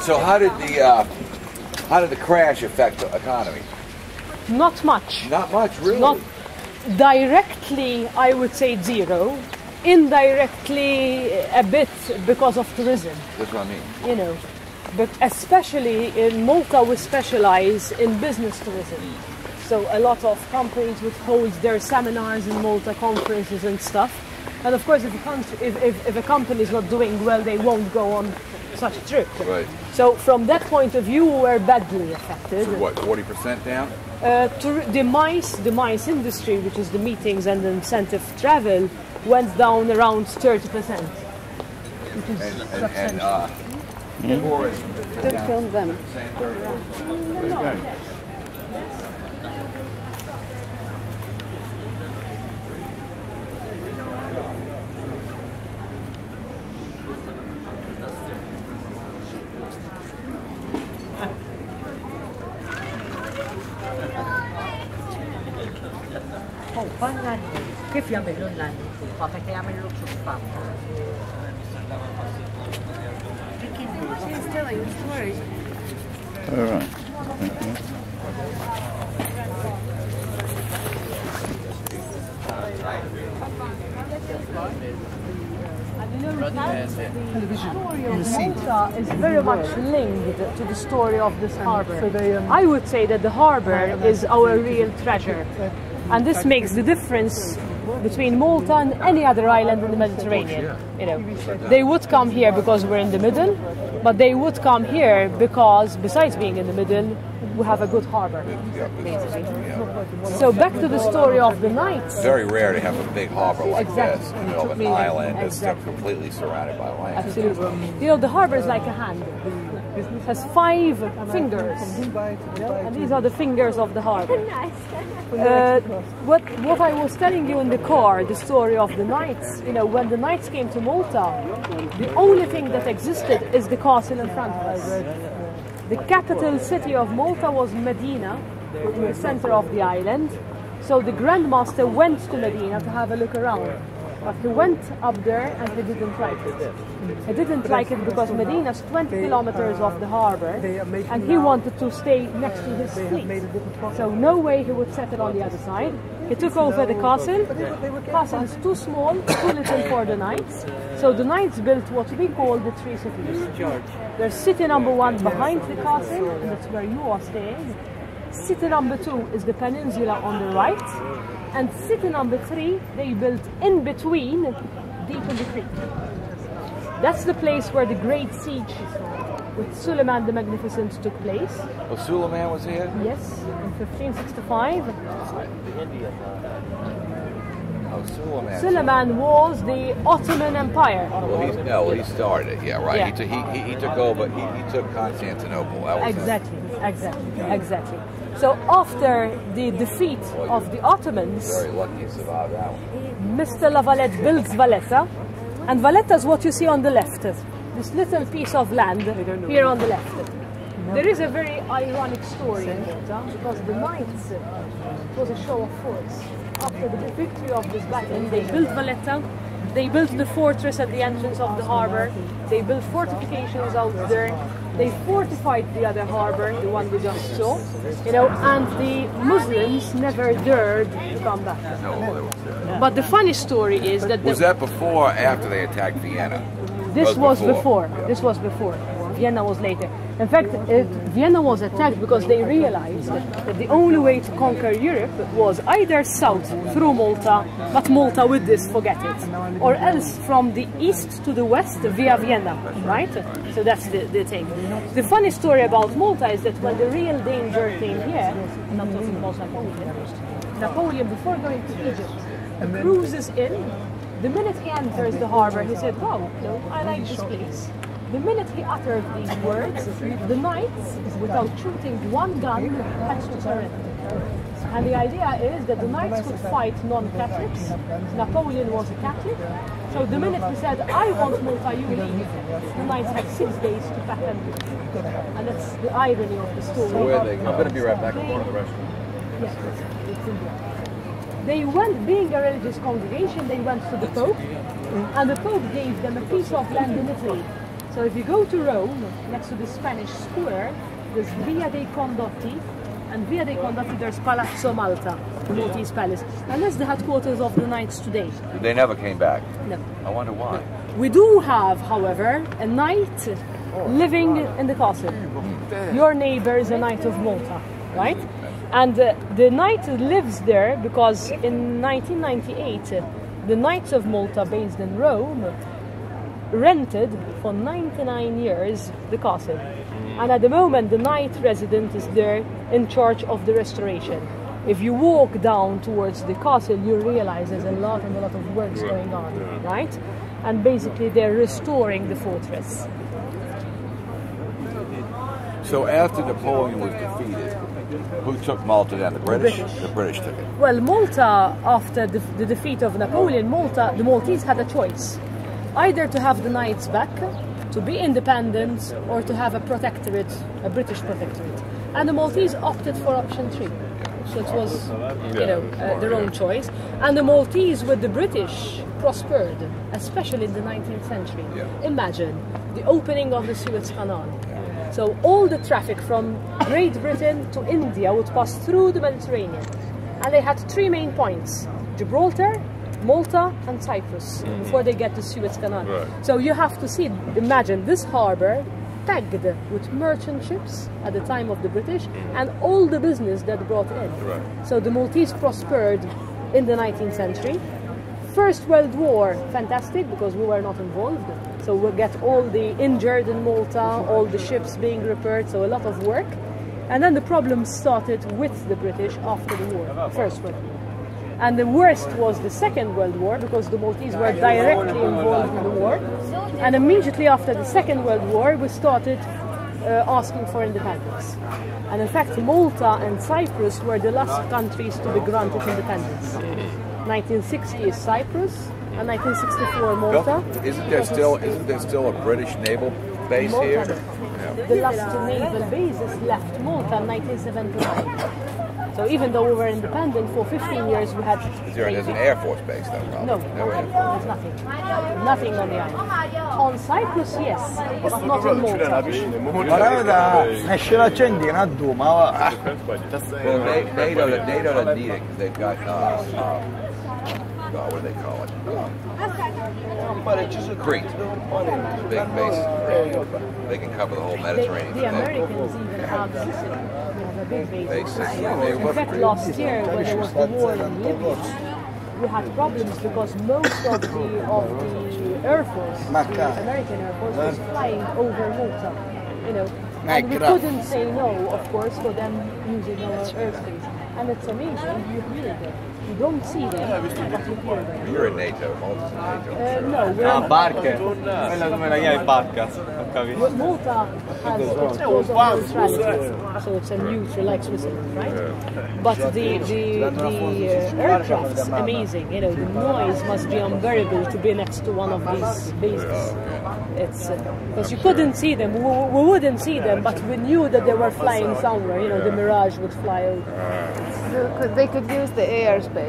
So how did the crash affect the economy? Not much. Not much, really. Not directly, I would say zero. Indirectly, a bit because of tourism. That's what I mean. You know, but especially in Malta, we specialize in business tourism. So a lot of companies would hold their seminars in Malta, conferences and stuff. And of course, if a company is not doing well, they won't go on such a trip. Right. So from that point of view, we're badly affected. So what, 40% down? The MICE industry, which is the meetings and incentive travel, went down around 30%. Which is substantial. Don't film them. Kif jagħmlu l-għanni? Għafek jagħmlu l-ċuffat. She's telling a story. All right. The story of Malta is very much linked to the story of this harbour. I would say that the harbour is our real treasure. And this makes the difference between Malta and any other island in the Mediterranean. You know, they would come here because we're in the middle, but they would come here because, besides being in the middle, we have a good harbour, basically. So back to the story of the Knights. Very rare to have a big harbour like Exactly. this in the middle of an island that's Exactly. completely surrounded by land. Absolutely. You know, the harbour is like a hand. It has 5 fingers, you know, and these are the fingers of the harbour. What I was telling you in the car, the story of the Knights, you know, when the Knights came to Malta, the only thing that existed is the castle in front of us. The capital city of Malta was Medina, in the center of the island. So the Grand Master went to Medina to have a look around. But he went up there and he didn't like it. He didn't like it because Medina is 20 kilometers off the harbour and he wanted to stay next to his fleet. So no way he would settle on the other side. He took over the castle. The castle is too small, too little for the Knights. So the Knights built what we call the 3 cities. There's city number 1 behind the castle, and that's where you are staying. City number 2 is the peninsula on the right. And city number 3, they built in between, deep in the creek. That's the place where the great siege with Suleiman the Magnificent took place. Oh, Suleiman was here? Yes, in 1565. Oh, Suleiman. Suleiman was the Ottoman Empire. Well, he started it, yeah, right. Yeah. He took over, he took Constantinople. That was Exactly. So after the defeat of the Ottomans, very lucky to survive that one. Mr. Lavalette builds Valletta, and Valletta is what you see on the left. This little piece of land here on the left. There is a very ironic story in Malta because the Knights was a show of force. After the victory of this battle, they built Valletta. They built the fortress at the entrance of the harbour. They built fortifications out there. They fortified the other harbour, the one we just saw, you know, and the Muslims never dared to come back. But the funny story is that... Was that before or after they attacked Vienna? This was before. This was before. Vienna was later. In fact, Vienna was attacked because they realized that the only way to conquer Europe was either south through Malta, but Malta with this, forget it, or else from the east to the west via Vienna, right? So that's the thing. The funny story about Malta is that when the real danger came here, I'm not talking about Napoleon, before going to Egypt, cruises in. The minute he enters the harbour, he said, wow, no, I like this place. The minute he uttered these words, the Knights, without shooting one gun, had to surrender. And the idea is that the Knights could fight non-Catholics. Napoleon was a Catholic. So the minute he said, I want Malta, you leave, the Knights had 6 days to pack and leave. And that's the irony of the story. So where are they going? I'm going to be right back. I'm going to the restroom. Yes, it's in there. They went, being a religious congregation, they went to the Pope, and the Pope gave them a piece of land in Italy. So if you go to Rome, next to the Spanish square, there's Via dei Condotti, and Via dei Condotti there's Palazzo Malta, the Maltese palace, and that's the headquarters of the Knights today. They never came back. No. I wonder why. We do have, however, a knight living in the castle. Your neighbor is a Knight of Malta, right? And the knight lives there because in 1998, the Knights of Malta, based in Rome, rented for 99 years the castle. And at the moment, the knight resident is there in charge of the restoration. If you walk down towards the castle, you realize there's a lot of works going on, right? And basically, they're restoring the fortress. So after Napoleon was defeated, who took Malta then? The British? The British took it. Well, Malta, after the defeat of Napoleon, the Maltese had a choice. Either to have the knights back, to be independent, or to have a protectorate, a British protectorate. And the Maltese opted for option 3. So it was, their own choice. And the Maltese with the British prospered, especially in the 19th century. Yeah. Imagine the opening of the Suez Canal. So all the traffic from Great Britain to India would pass through the Mediterranean. And they had 3 main points: Gibraltar, Malta and Cyprus, before they get to Suez Canal. Right. So you have to see, imagine this harbour tagged with merchant ships at the time of the British and all the business that brought in. Right. So the Maltese prospered in the 19th century. First World War, fantastic, because we were not involved. So we'll get all the injured in Malta, all the ships being repaired, so a lot of work. And then the problem started with the British after the war, First World War. And the worst was the Second World War, because the Maltese were directly involved in the war. And immediately after the Second World War, we started asking for independence. And in fact, Malta and Cyprus were the last countries to be granted independence. 1960 is Cyprus, and 1964 Malta. Isn't there still a British naval base Malta. here? The last naval bases left Malta in 1979. So even though we were independent for 15 years, we had... There's an Air Force base though, probably. No, Air Force. there's nothing. Nothing on the island. On Cyprus, yes, but not in Malta. Esce l'accendi una duma, va. Well, they don't need it because they've got, what do they call it? But it's just a Crete. Big base. They can cover the whole Mediterranean. The Americans even have Sicily. We have a big base. Basically, In fact, last year when there was the war in Libya, we had problems because most of the Air Force, the American Air Force, was flying over Malta. And we couldn't say no, of course, for them using our airspace. And it's amazing, you hear them. You don't see them, but you hear them. You're in NATO, Malta's in NATO. No, we're not. Barche? Quella come la chiami barca? Ho capito. Malta has its clause of neutrality, so it's a neutral like Switzerland, right? But the aircraft's amazing. The noise must be unbearable to be next to one of these bases. It's because you couldn't see them. We wouldn't see them, but we knew that they were flying somewhere. The Mirage would fly over. They could use the airspace.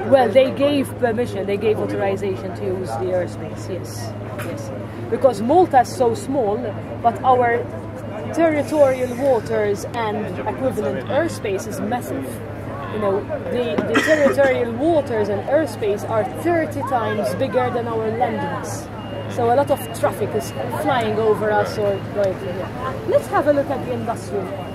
Well, they gave permission, they gave authorization to use the airspace, yes. Because Malta is so small, but our territorial waters and equivalent airspace is massive. The territorial waters and airspace are 30 times bigger than our land mass. So a lot of traffic is flying over us or going through here. Let's have a look at the industrial part.